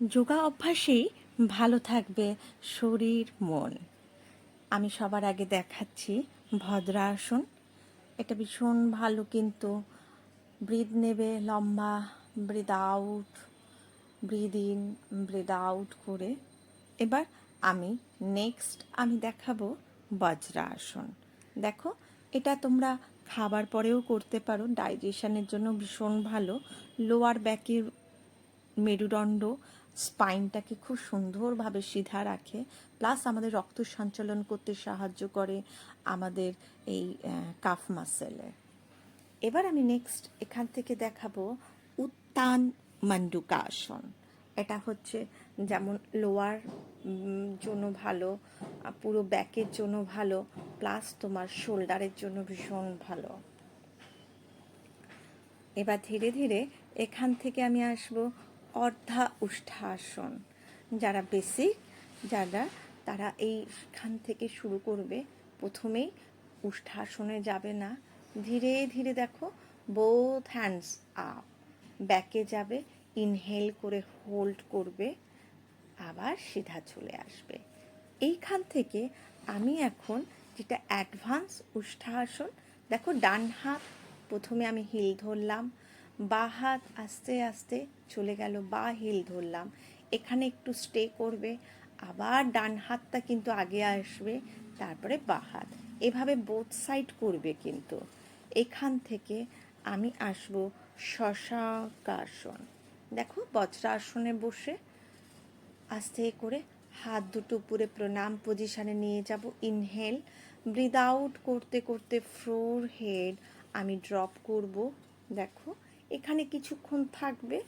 যোগা অভ্যাসেই ভালো থাকবে শরীর মন। আমি সবার আগে দেখাচ্ছি ভদ্রাসন। এটা ভীষণ ভালো, কিন্তু ব্রিথ নেবে লম্বা, breath out, breath in, breath out করে। এবার আমি দেখাবো বজ্রাসন। দেখো, এটা তোমরা খাবার পরেও করতে পারো, ডাইজেশনের জন্য ভীষণ ভালো। লোয়ার ব্যাকের মেরুদণ্ড, স্পাইনটাকে খুব সুন্দরভাবে সিধা রাখে, প্লাস আমাদের রক্ত সঞ্চালন করতে সাহায্য করে আমাদের এই কাফ মাসেলে। এবার আমি নেক্সট এখান থেকে দেখাবো উত্তান মণ্ডুকাসন। এটা হচ্ছে যেমন লোয়ার জন্য ভালো, পুরো ব্যাকের জন্য ভালো, প্লাস তোমার শোল্ডারের জন্য ভীষণ ভালো। এবার ধীরে ধীরে এখান থেকে আমি আসব অর্ধা উষ্ঠাসন। যারা বেসিক, তারা এইখান থেকে শুরু করবে। প্রথমেই উষ্ঠাসনে যাবে না, ধীরে ধীরে দেখো বোথ হ্যান্ডস আপ, ব্যাকে যাবে, ইনহেল করে হোল্ড করবে, আবার সিধা চলে আসবে। এইখান থেকে আমি এখন যেটা অ্যাডভান্স উষ্ঠাসন, দেখো ডান হাত প্রথমে আমি হিল ধরলাম, বা হাত আস্তে আস্তে চলে গেল, বা হিল ধরলাম, এখানে একটু স্টে করবে, আবার ডান হাতটা কিন্তু আগে আসবে, তারপরে বা হাত, এভাবে বোথ সাইড করবে। কিন্তু এখান থেকে আমি আসব শশাকাসন। দেখো বজ্রাসনে বসে আস্তে করে হাত দুটো উপরে প্রণাম পজিশানে নিয়ে যাব, ইনহেল, ব্রিথ আউট করতে করতে ফ্লোর হেড আমি ড্রপ করব। দেখো এখানে কিছুক্ষণ থাকবে,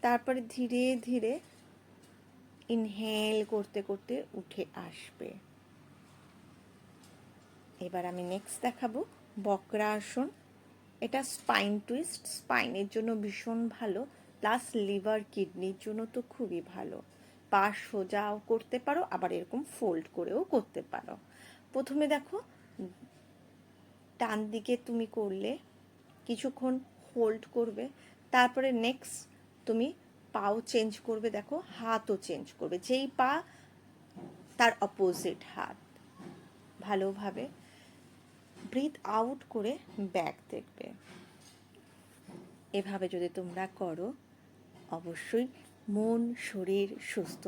তারপরে ধীরে ধীরে ইনহেল করতে করতে উঠে আসবে। এবার আমি নেক্সট দেখাবো বক্রাসন। এটা স্পাইন টুইস্ট, স্পাইনের জন্য ভীষণ ভালো, প্লাস লিভার কিডনির জন্য তো খুবই ভালো। পা সোজাও করতে পারো, আবার এরকম ফোল্ড করেও করতে পারো। প্রথমে দেখো ডান দিকে তুমি করলে কিছুক্ষণ হোল্ড করবে, তারপরে নেক্সট তুমি পাও চেঞ্জ করবে, দেখো হাতও চেঞ্জ করবে, যেই পা তার অপোজিট হাত, ভালোভাবে ব্রিথ আউট করে ব্যাক দেখবে। এভাবে যদি তোমরা করো, অবশ্যই মন শরীর সুস্থ